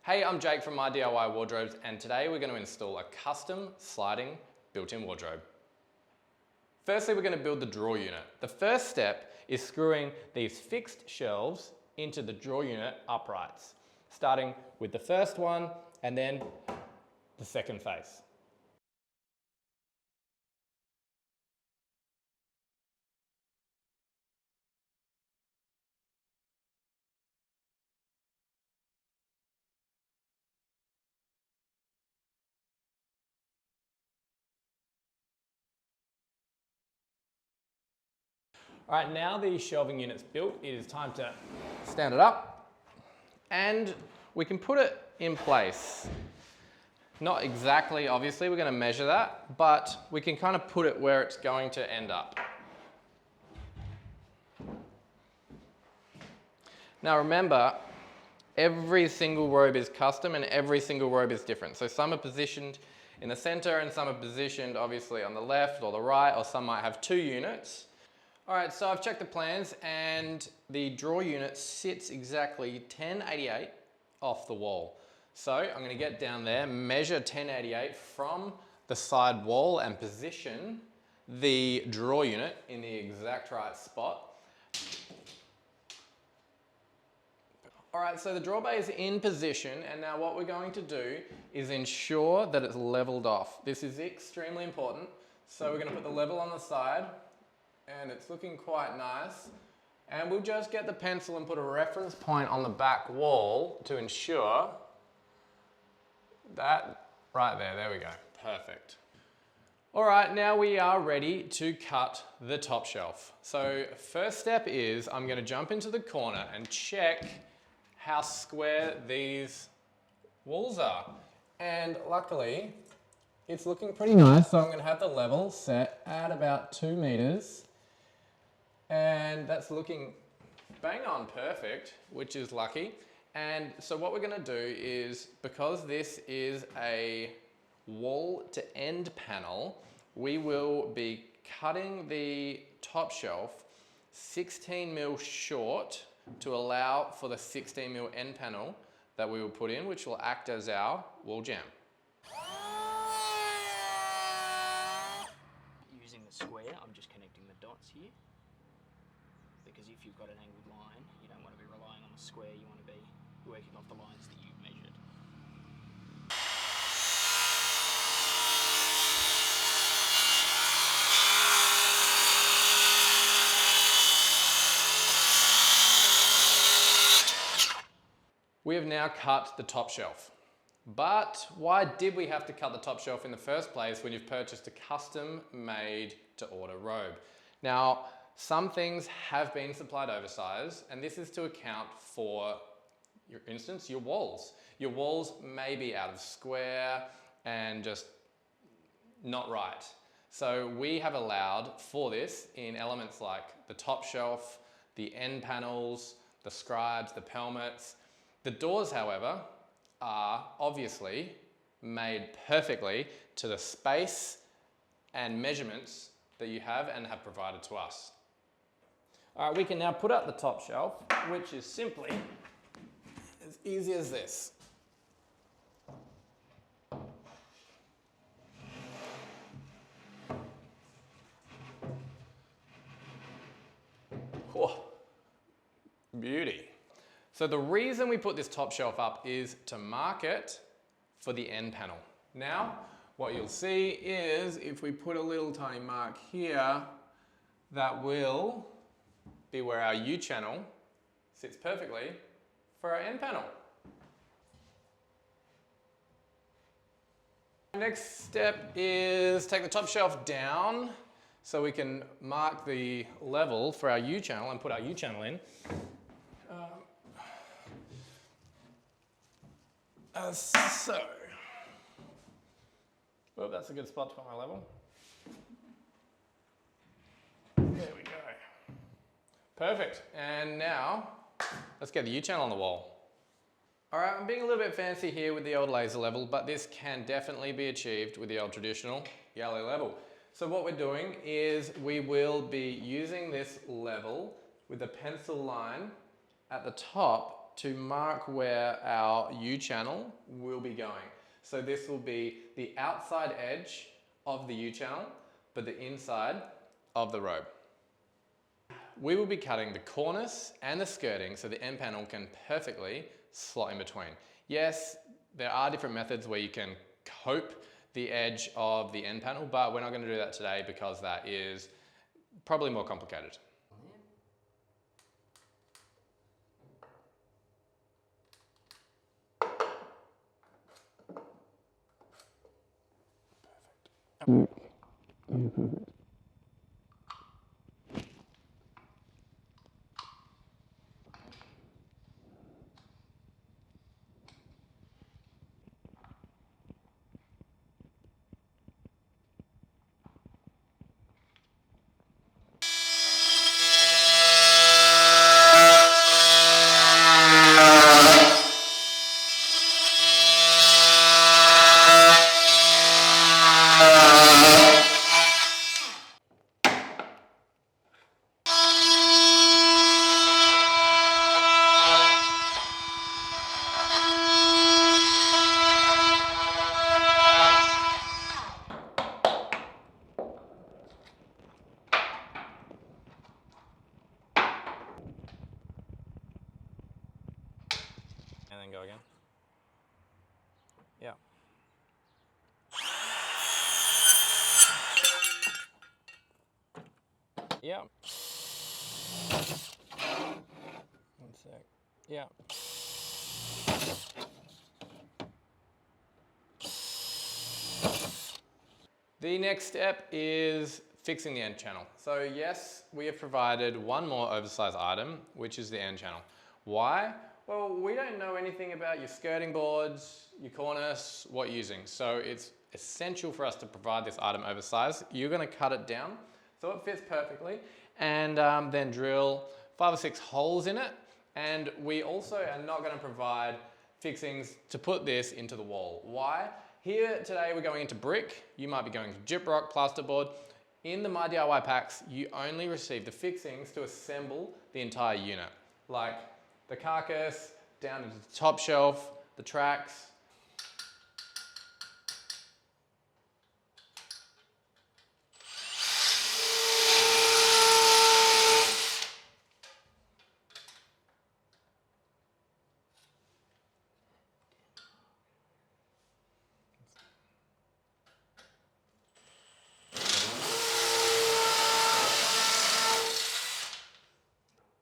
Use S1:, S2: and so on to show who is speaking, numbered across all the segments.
S1: Hey, I'm Jake from My DIY Wardrobes, and today we're going to install a custom sliding built-in wardrobe. Firstly, we're going to build the drawer unit. The first step is screwing these fixed shelves into the drawer unit uprights, starting with the first one and then the second face. All right, now the shelving unit's built, it is time to stand it up and we can put it in place. Not exactly, obviously, we're going to measure that, but we can kind of put it where it's going to end up. Now remember, every single robe is custom and every single robe is different. So some are positioned in the center and some are positioned obviously on the left or the right, or some might have two units. All right, so I've checked the plans and the drawer unit sits exactly 1088 off the wall. So I'm going to get down there, measure 1088 from the side wall and position the drawer unit in the exact right spot. All right, so the drawer bay is in position, and now what we're going to do is ensure that it's leveled off. This is extremely important. So we're going to put the level on the side, and it's looking quite nice. And we'll just get the pencil and put a reference point on the back wall to ensure that right there we go, perfect. All right, now we are ready to cut the top shelf. So first step is I'm going to jump into the corner and check how square these walls are. And luckily, it's looking pretty nice. So I'm going to have the level set at about 2 meters. And that's looking bang on perfect, which is lucky. And so what we're going to do is, because this is a wall to end panel, we will be cutting the top shelf 16 mil short to allow for the 16 mil end panel that we will put in, which will act as our wall jamb.
S2: Using the square, I'm just connecting the dots here, because if you've got an angled line, you don't want to be relying on the square, you want to be working off the lines that you've measured.
S1: We have now cut the top shelf. But why did we have to cut the top shelf in the first place when you've purchased a custom made to order robe? Now, some things have been supplied oversized, and this is to account for, for instance, your walls. Your walls may be out of square and just not right. So we have allowed for this in elements like the top shelf, the end panels, the scribes, the pelmets. The doors, however, are obviously made perfectly to the space and measurements that you have and have provided to us. All right, we can now put up the top shelf, which is simply as easy as this. Whoa, beauty. So the reason we put this top shelf up is to mark it for the end panel. Now, what you'll see is if we put a little tiny mark here, that will be where our U channel sits perfectly for our end panel. Next step is take the top shelf down so we can mark the level for our U channel and put our U channel in. So, well, that's a good spot to put my level. There we go. Perfect. And now, let's get the U-channel on the wall. All right, I'm being a little bit fancy here with the old laser level, but this can definitely be achieved with the old traditional yellow level. So what we're doing is we will be using this level with a pencil line at the top to mark where our U-channel will be going. So this will be the outside edge of the U-channel, but the inside of the robe. We will be cutting the cornice and the skirting so the end panel can perfectly slot in between. Yes, there are different methods where you can cope the edge of the end panel, but we're not going to do that today because that is probably more complicated.
S2: Perfect.
S1: And then go again. Yeah. Yeah. 1 sec. Yeah. The next step is fixing the end channel. So yes, we have provided one more oversized item, which is the end channel. Why? Well, we don't know anything about your skirting boards, your cornice, what you're using. So it's essential for us to provide this item oversized. You're gonna cut it down so it fits perfectly, and then drill 5 or 6 holes in it. And we also are not gonna provide fixings to put this into the wall. Why? Here today we're going into brick. You might be going to gyprock, plasterboard. In the My DIY packs, you only receive the fixings to assemble the entire unit, like the carcass, down into the top shelf, the tracks.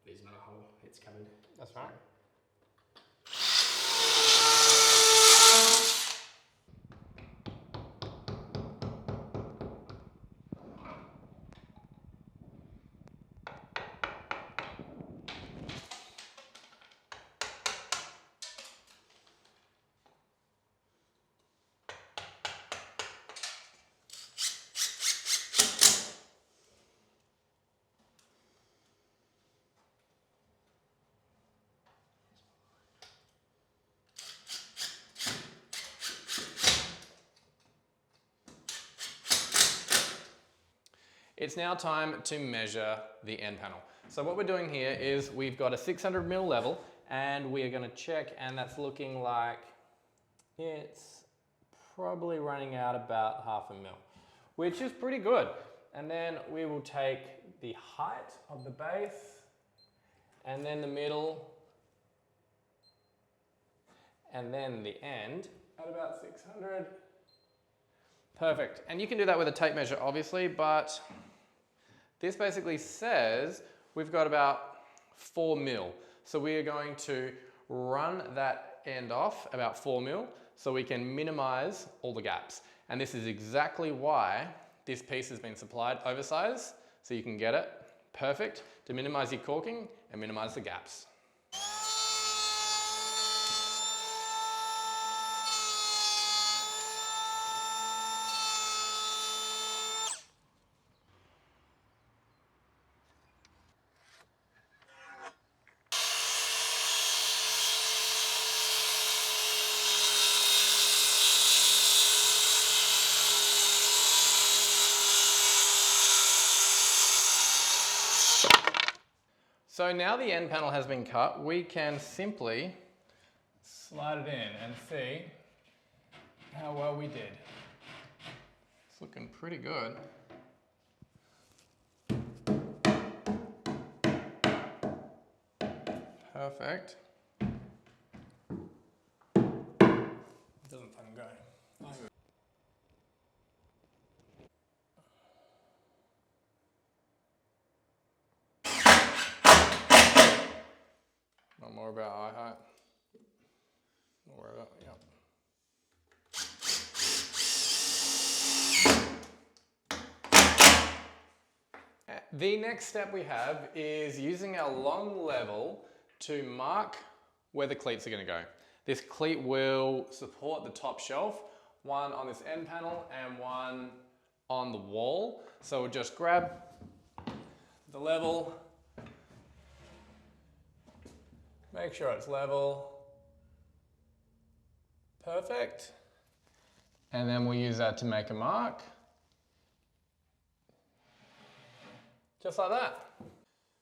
S2: There's not a hole, it's covered.
S1: That's right. It's now time to measure the end panel. So what we're doing here is we've got a 600 mil level and we are going to check, and that's looking like it's probably running out about 0.5 mil, which is pretty good. And then we will take the height of the base and then the middle and then the end at about 600. Perfect. And you can do that with a tape measure obviously, but this basically says we've got about 4 mil. So we are going to run that end off about 4 mil so we can minimize all the gaps. And this is exactly why this piece has been supplied oversized, so you can get it perfect to minimize your caulking and minimize the gaps. So now the end panel has been cut, we can simply slide it in and see how well we did. It's looking pretty good. Perfect. It doesn't fucking go. Not more about eye height. More about, yep. The next step we have is using our long level to mark where the cleats are going to go. This cleat will support the top shelf, one on this end panel and one on the wall. So we'll just grab the level, make sure it's level, perfect, and then we'll use that to make a mark. Just like that.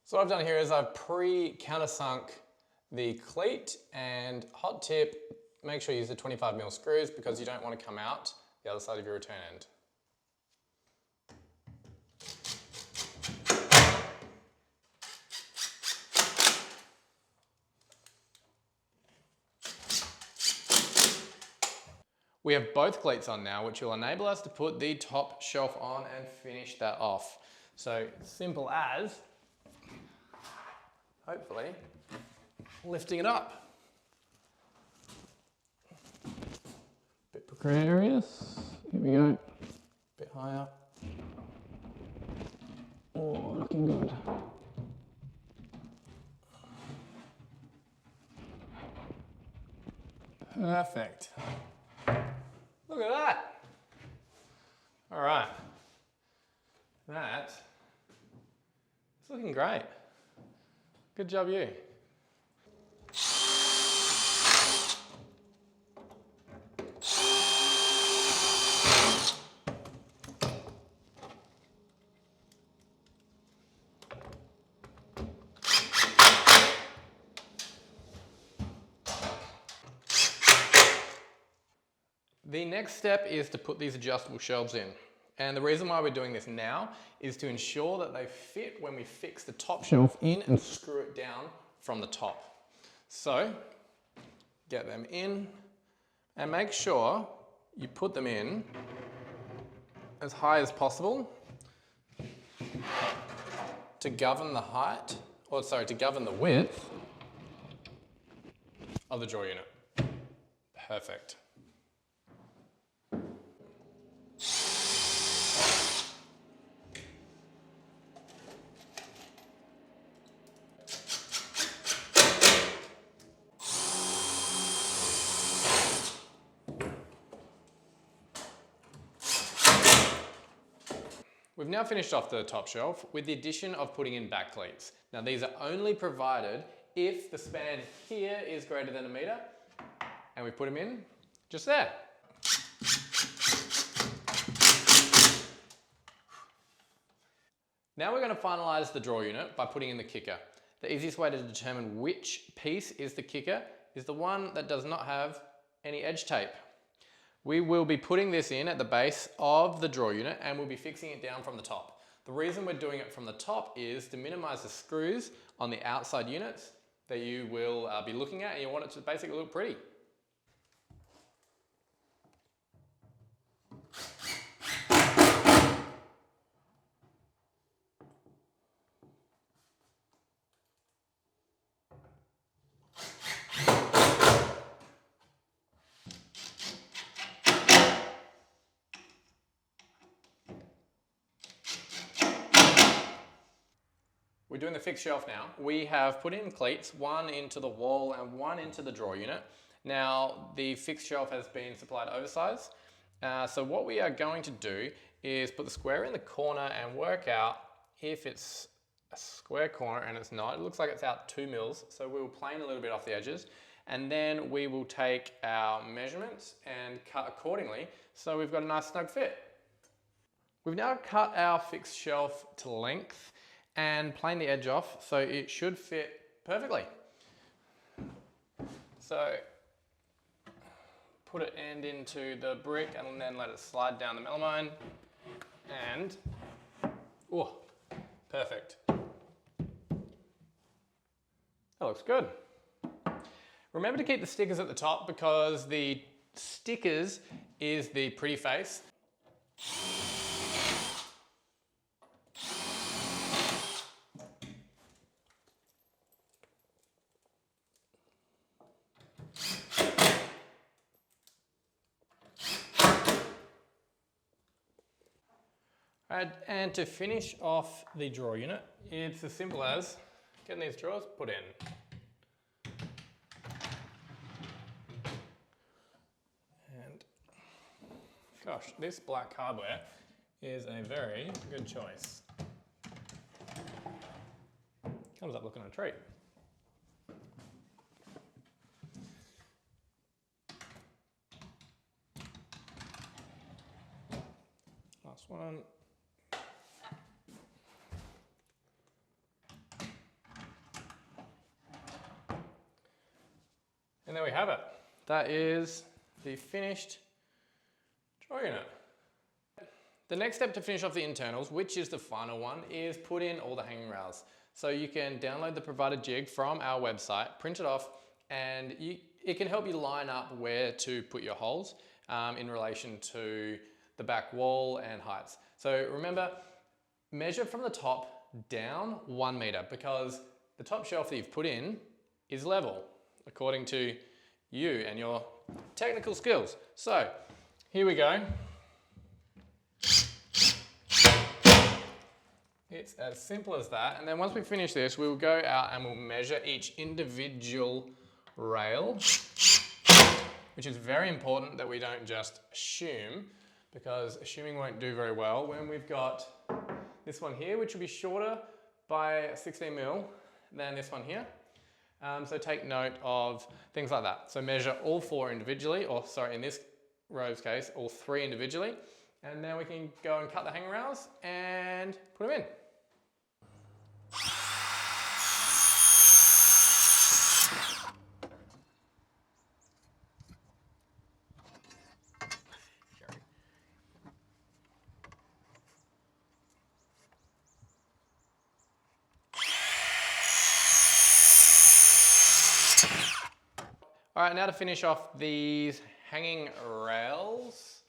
S1: So what I've done here is I've pre-countersunk the cleat, and hot tip, make sure you use the 25mm screws because you don't want to come out the other side of your return end. We have both cleats on now, which will enable us to put the top shelf on and finish that off. So simple as, hopefully, lifting it up. Bit precarious. Here we go. Bit higher. Oh, looking good. Perfect. Look at that. All right. That is looking great. Good job, you. The next step is to put these adjustable shelves in. And the reason why we're doing this now is to ensure that they fit when we fix the top shelf in and screw it down from the top. So, get them in and make sure you put them in as high as possible to govern the height, or sorry, to govern the width of the drawer unit. Perfect. We've now finished off the top shelf with the addition of putting in back cleats. Now these are only provided if the span here is greater than 1 meter, and we put them in just there. Now we're going to finalize the drawer unit by putting in the kicker. The easiest way to determine which piece is the kicker is the one that does not have any edge tape. We will be putting this in at the base of the drawer unit and we'll be fixing it down from the top. The reason we're doing it from the top is to minimize the screws on the outside units that you will be looking at, and you want it to basically look pretty. We're doing the fixed shelf now. We have put in cleats, one into the wall and one into the drawer unit. Now, the fixed shelf has been supplied oversized. So what we are going to do is put the square in the corner and work out if it's a square corner, and it's not. It looks like it's out 2 mils, so we'll plane a little bit off the edges. And then we will take our measurements and cut accordingly, so we've got a nice snug fit. We've now cut our fixed shelf to length, and plane the edge off so it should fit perfectly. So put it end into the brick and then let it slide down the melamine and, oh, perfect. That looks good. Remember to keep the stickers at the top because the stickers is the pretty face. And to finish off the drawer unit, it's as simple as getting these drawers put in. And gosh, this black hardware is a very good choice. Comes up looking a treat. Last one. And there we have it. That is the finished drawer unit. The next step to finish off the internals, which is the final one, is put in all the hanging rails. So you can download the provided jig from our website, print it off, and it can help you line up where to put your holes in relation to the back wall and heights. So remember, measure from the top down 1 meter because the top shelf that you've put in is level according to you and your technical skills. So here we go. It's as simple as that. And then once we finish this, we will go out and we'll measure each individual rail, which is very important that we don't just assume, because assuming won't do very well when we've got this one here, which will be shorter by 16 mil than this one here. So take note of things like that. So measure all 4 individually, or sorry, in this row's case, all 3 individually. And then we can go and cut the hanging rails and put them in. All right, now to finish off these hanging rails,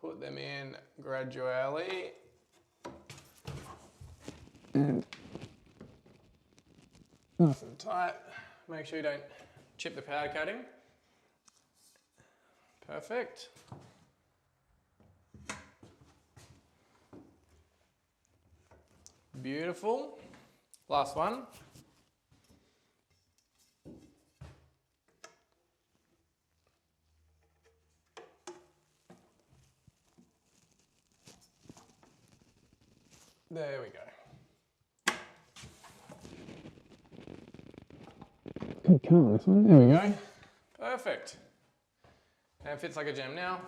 S1: put them in gradually. And nice and tight. Make sure you don't chip the powder coating. Perfect. Beautiful. Last one. There we go. Good cut on this one. There we go. Perfect. And fits like a gem now.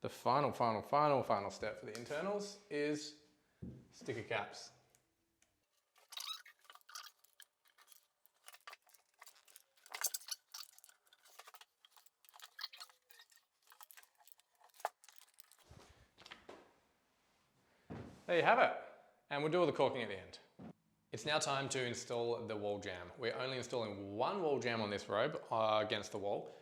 S1: The final step for the internals is sticker caps. There you have it. And we'll do all the caulking at the end. It's now time to install the wall jamb. We're only installing 1 wall jamb on this robe against the wall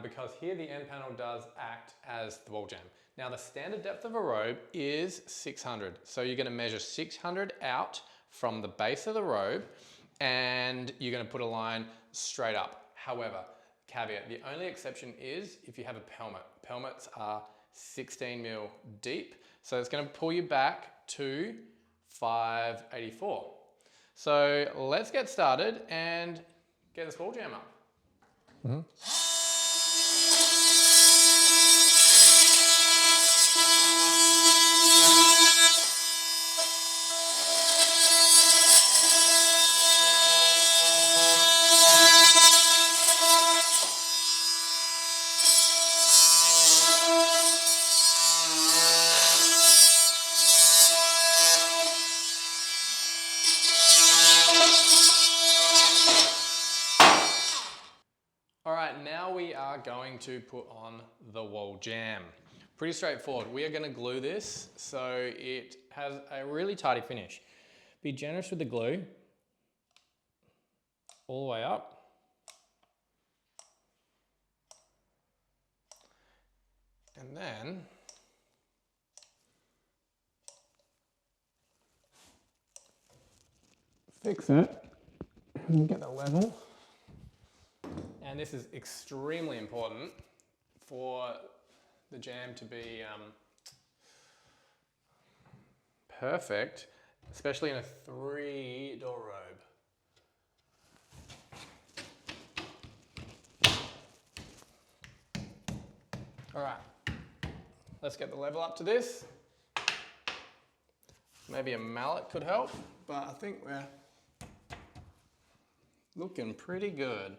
S1: because here the end panel does act as the wall jamb. Now the standard depth of a robe is 600. So you're gonna measure 600 out from the base of the robe and you're gonna put a line straight up. However, caveat, the only exception is if you have a pelmet. Pelmets are 16 mil deep. So it's going to pull you back to 584. So let's get started and get this wall jamb up. going to put on the wall jamb. Pretty straightforward. We are going to glue this so it has a really tidy finish. Be generous with the glue all the way up. And then fix it and get the level. And this is extremely important for the jamb to be perfect, especially in a 3-door robe. All right, let's get the level up to this. Maybe a mallet could help, but I think we're looking pretty good.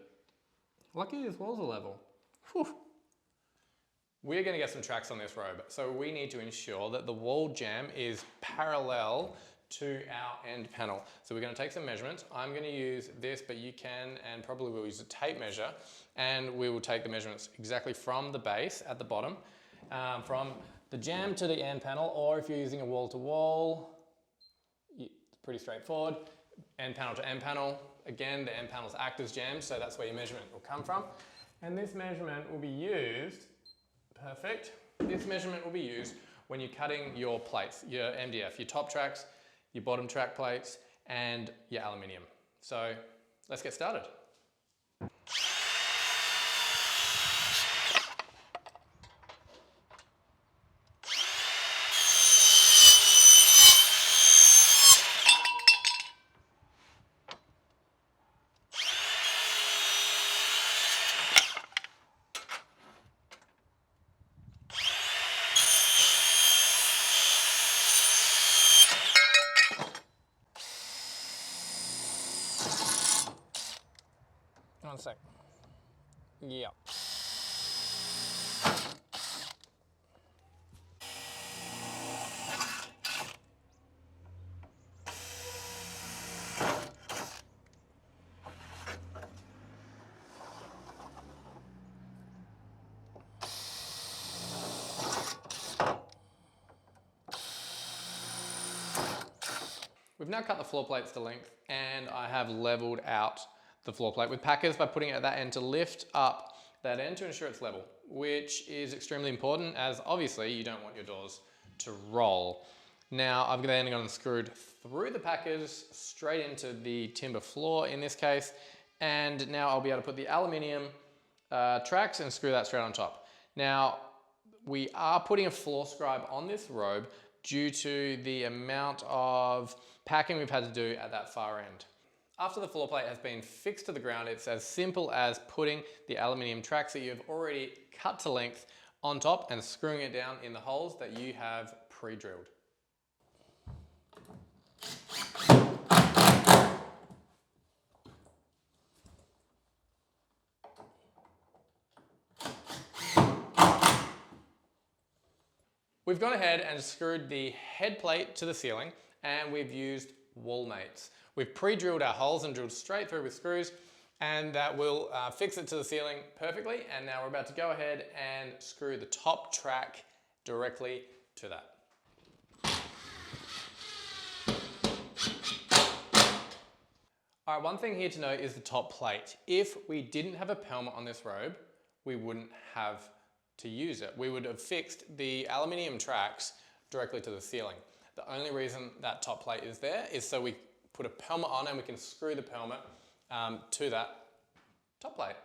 S1: Lucky this walls are level. Whew. We're going to get some tracks on this robe, so we need to ensure that the wall jamb is parallel to our end panel. So we're going to take some measurements. I'm going to use this, but you can and probably will use a tape measure, and we will take the measurements exactly from the base at the bottom, from the jamb to the end panel, or if you're using a wall to wall, it's pretty straightforward. End panel to end panel. Again, the end panels act as jambs, so that's where your measurement will come from. And this measurement will be used, perfect. This measurement will be used when you're cutting your plates, your MDF, your top tracks, your bottom track plates, and your aluminium. So let's get started. One sec. Yep. We've now cut the floor plates to length, and I have leveled out the floor plate with packers by putting it at that end to lift up that end to ensure it's level, which is extremely important as obviously you don't want your doors to roll. Now I've then gone and screwed through the packers straight into the timber floor in this case, and now I'll be able to put the aluminium tracks and screw that straight on top. Now we are putting a floor scribe on this robe due to the amount of packing we've had to do at that far end. After the floor plate has been fixed to the ground, it's as simple as putting the aluminium tracks that you've already cut to length on top and screwing it down in the holes that you have pre-drilled. We've gone ahead and screwed the head plate to the ceiling, and we've used wall mates. We've pre-drilled our holes and drilled straight through with screws, and that will fix it to the ceiling perfectly. And now we're about to go ahead and screw the top track directly to that. All right, one thing here to note is the top plate. If we didn't have a pelmet on this robe, we wouldn't have to use it. We would have fixed the aluminium tracks directly to the ceiling. The only reason that top plate is there is so we put a pelmet on and we can screw the pelmet to that top plate.